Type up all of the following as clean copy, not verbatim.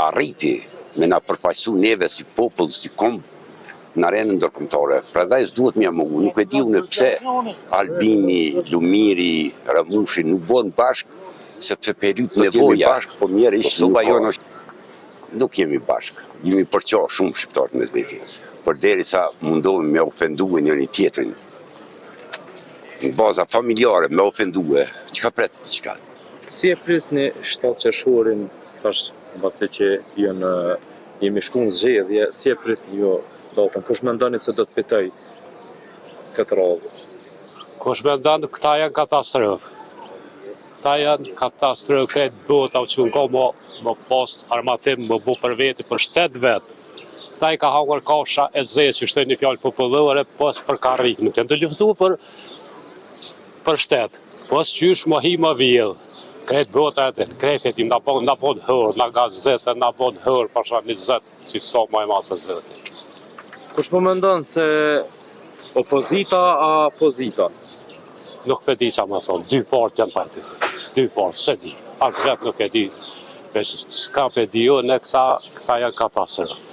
arriti me na përfaqësu neve si popull, si kombë, në arenën ndërkombëtare. Prandaj s'duhet më mungu. Nuk e di unë pse Albini, Lumiri, Ramushi nuk bën bashkë, sepse periudhë nevoja bashkë, po mirë Kosova jonë nuk jemi bashkë. Jemi përqo shumë shqiptarë me vetë. Përderisa mundohemi me ofenduar njëri tjetrin. Në baza familjare me ofendue, çka pret çka. Si e prisni 7 qershorin, tash mbasi që jemi shku në zgjedhje, si e prisni jo datën? Kush mendoni se do të fitoj këtë radhë? Kush mendon këta janë katastrofë. Këta janë katastrofë, këtë bota që nga më pas armatim, më bu për veti për 7 vetë. Këta i ka hangër kafsha e zezë, që shtoj një fjallë popullore, pas për karrik. Nuk janë të luftu për shtetë. Pas qysh më hi më vjellë. Kretë bota edhe, kretë tim na bon hërë, na gazetë, na bon hërë, pasha një zetë që s'ka më e masë zetë. Kush po mendon se opozita a pozita? Nuk e di qa më thonë, 2 partë janë fajti. 2 partë, se di. As vetë nuk e di. S'ka pe di jo, në këta janë katastrofë.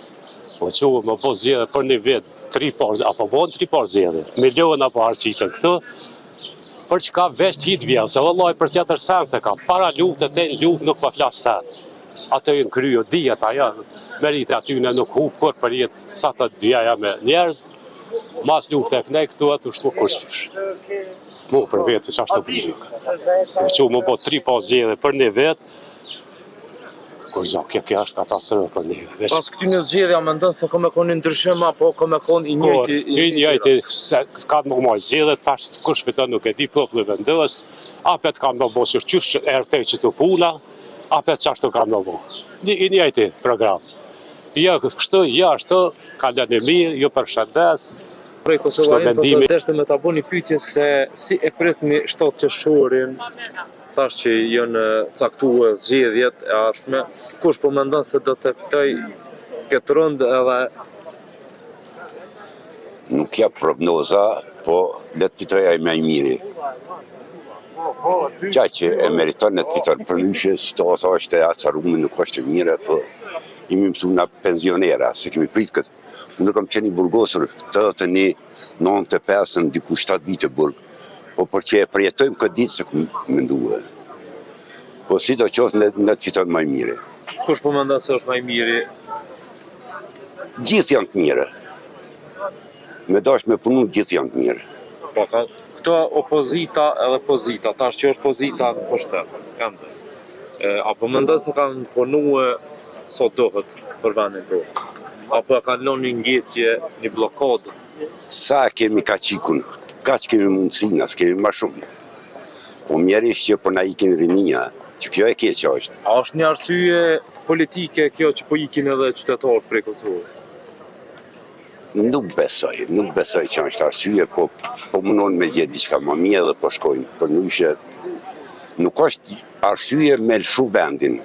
Po që më po zjedhe për një vetë, 3 partë, apo bon 3 partë zjedhe. Miliona po harqitën këtu. Për që ka veç hit vjellë, se vëllaj për tjetër sen se ka. Para luftë e ten luftë nuk pa flasë sen. Ato i në kryo, dijet aja, merite atyne nuk hupë kur për jetë sa të dhjaja me njerëz. Mas luftë e kënej këtu atë është më kërëshysh. Mu për vetë që ashtë të bëlluk. Po që më bo 3 pas zjedhe për një vetë, kur gjo, kjo është katastrofë për një vetë. Pas këty një zgjedhja me ndonë se kom e konë ndryshim, apo kom e konë i njëjti? I njëjti, se ka të më mojë zgjedhje, tash kush fiton nuk e di populli vendës, apet kam në bo që qysh ertej që të puna, apet që ashtu kam në bo. I njëjti program. Jo kështu, jo ashtu, ka lënë mirë, jo për shëndes. Prej Kosova Info deshte me ta bo një pyetje se si e pritni 7 qershorin, tash që janë caktuar zgjedhjet e ardhshme, kush po mendon se do të fitoj këtë rëndë edhe? Nuk jap prognoza, po le të fitoj ai më i miri. Qa që e meriton në të fiton, për nyshe situata është e acarume, nuk është e mire, po jemi mësu nga penzionera, se kemi prit këtë. Unë kam qenë i burgosur, 95, diku 7 vite burg, po për që e përjetojmë këtë ditë se këmë menduë. Po si do qoftë në të fiton më i mire. Kush po mendon se është më i miri? Gjithë janë të mire. Me dash me punu, gjithë janë të mire. Po, këto opozita edhe pozita, tash që është pozita në pushtet, apo mendon se kanë punue sot dohet për vendin tonë? Apo kanë lënë një ngjecje, një blokadë? Sa kemi ka qikun, ka që kemi mundësina, s'kemi ma shumë. Po mjerisht që po na ikin rinia, që kjo e keqë është. A është një arsye politike kjo që po ikin edhe qytetarët prej Kosovës? Nuk besoj që është arsye, po mundon me gjithë diçka më mirë dhe po shkojnë. Për nyshe, nuk është arsye me lëshu vendin.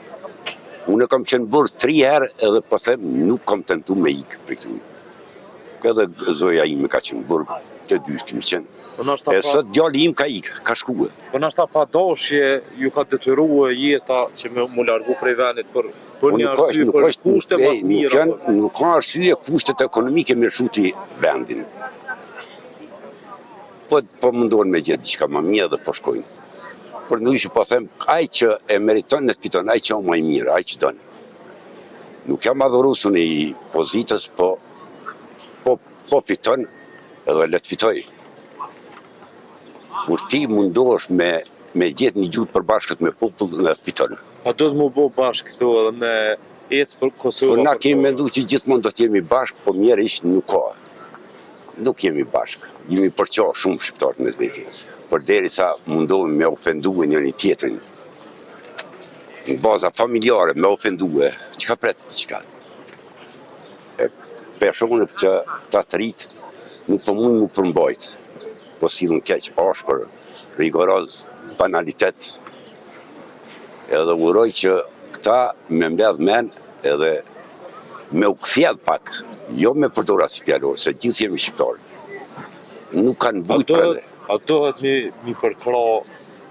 Unë kam qenë burg 3 herë edhe po them nuk kam tentu me ikë për këtu. Edhe zoja ime ka qenë burg, të 2 kemi qenë. E sot djali im ka ikë, ka shkuë. Po nashta pa dashje ju ka detyruar jeta që mu largu prej vendit për një arsye, për kushte më të mira. Nuk ka arsye, kushtet ekonomike me shuti vendin. Po mundohen me gjithë diçka më mirë dhe po shkojnë. Për ndryshe po them, ai që e meriton në të fiton, ai që o më i mirë, ai që donë. Nuk jam adhurusun i pozitës, po fiton edhe le të fitoj. Kur ti mundohesh me gjithë një gjutë përbashkët me popull në fiton. A do të mu bo bashkë këtu edhe me ecë për Kosovë? Po na kemi mendu që gjithmonë do të jemi bashkë, po mjerë ishtë nuk ka. Nuk jemi bashkë, jemi përqa shumë shqiptarët me të veti. Për deri sa mundohemi me ofendue njëri tjetrin. Në baza familjare me ofendue, që ka pretë që ka. Personët që ta të rritë, nuk po mund mu përmbajtë. Po silën keq, ashpër, rigoroz, banalitet. Edhe uroj që këta me mbedh men edhe me u kthjell pak, jo me përdora si pjallor, se gjithë jemi shqiptarë. Nuk kanë vujt për edhe. A dohet mi përkra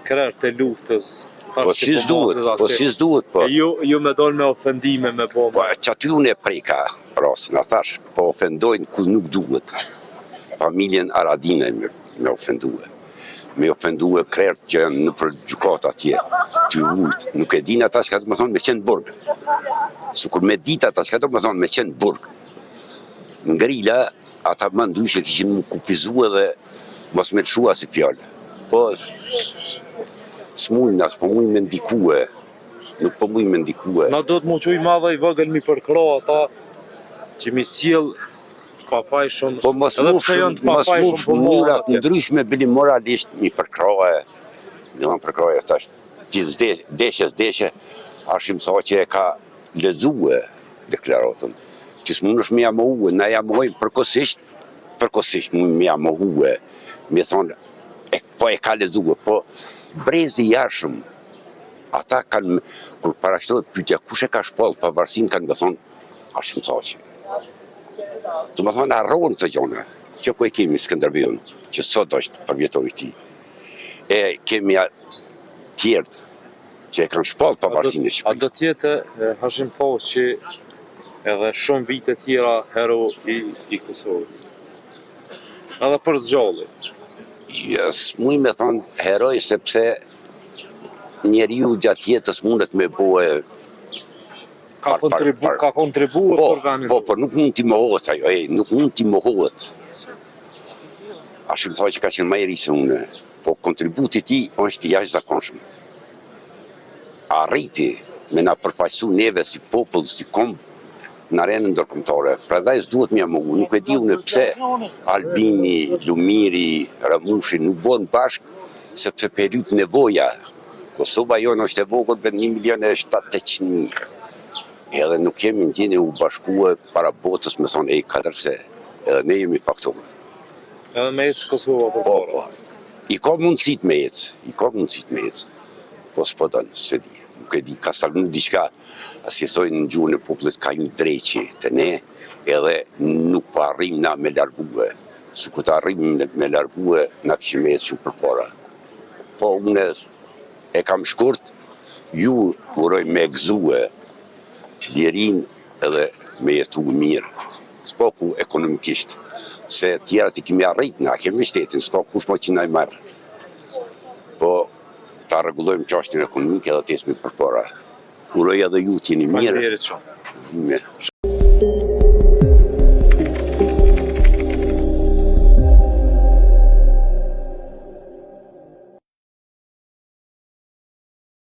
krerë të luftës Po si s'duhet, po. Ju me dojnë me ofendime me Po bomba. që aty unë e preka rasin, a thash, po ofendojnë ku nuk duhet. Familjen Aradine me ofendue. Me ofendue krerët që janë në për gjukat atje, të vujt. Nuk e din ata që ka të më thonë me qenë burg. Sukur me dit ata që ka të më thonë me qenë burg. Ngrila, ata më ndryshe kishin më kufizue dhe mos me lëshua si fjallë. Po, s'mujnë, as po mujnë me ndikue. Nuk po mujnë me ndikue. Na do të më quj madhe i vëgël mi përkro ata që mi sjell pafajshëm. Po mos mufsh mënyrat ndryshme bili moralisht mi përkrohe. Një përkrohe tash gjithë deshe, ashim sa që e ka lexue deklaratën. Që s'munësh me jamohue, na jamohojnë përkosisht mund me jamohue. Me thonë, po e ka lexue, po brezi jashtëm, ata kanë, kur parashtohet pyetja kush e ka shpall pavarësinë, kanë më thonë, ashim sa që. Do më thonë, arrohen të gjona, që ku e kemi Skënderbeun, që sot është përvjetori ti. E kemi tjertë që e kanë shpallë pavarësinë e Shqipërisë. A do tjetë Hashim Thaç që edhe shumë vite tjera hero i Kosovës. Edhe për zgjalli. S'muj me thonë heroj sepse njeriu gjatë jetës mundet me bohe Ka kontribuar të organizuar. Po, nuk mund t'i mohohet ajo, nuk mund t'i mohohet. Ashim Thaç që ka qenë më i ri se unë, po kontributi ti është jashtëzakonshëm. Arriti me na përfaqësu neve si popull, si kombë, në arenën ndërkombëtare. Prandaj s'duhet më jamohu, nuk e di unë pse Albini, Lumiri, Ramushi nuk bën bashkë, sepse periut nevoja. Kosova jonë është e vogël me 1.700.000. Edhe nuk kemi në gjendje u bashkue para botës me thonë katërse, edhe ne jemi faktorë. Edhe me ecë Kosova për para. Po. I ka mundësit me ecë. Po s'po dënë, se di. Nuk e di, ka salmu diçka, asjesojnë në gjuhën e popullit ka një dreqi të ne, edhe nuk po arrim na me largue. Su ku të arrim me largue, na kishim e shumë për para. Po, unë e kam shkurt, ju uroj me gëzue, lirin edhe me jetu mirë. S'po ku ekonomikisht, se tjera ti kemi arrit, na kemi shtetin, s'ka kush mo që na i marrë. Po, ta rregullojmë çështjen ekonomike edhe të ecmi përpara. Uroj edhe ju t'jeni mirë. Faleminderit shumë.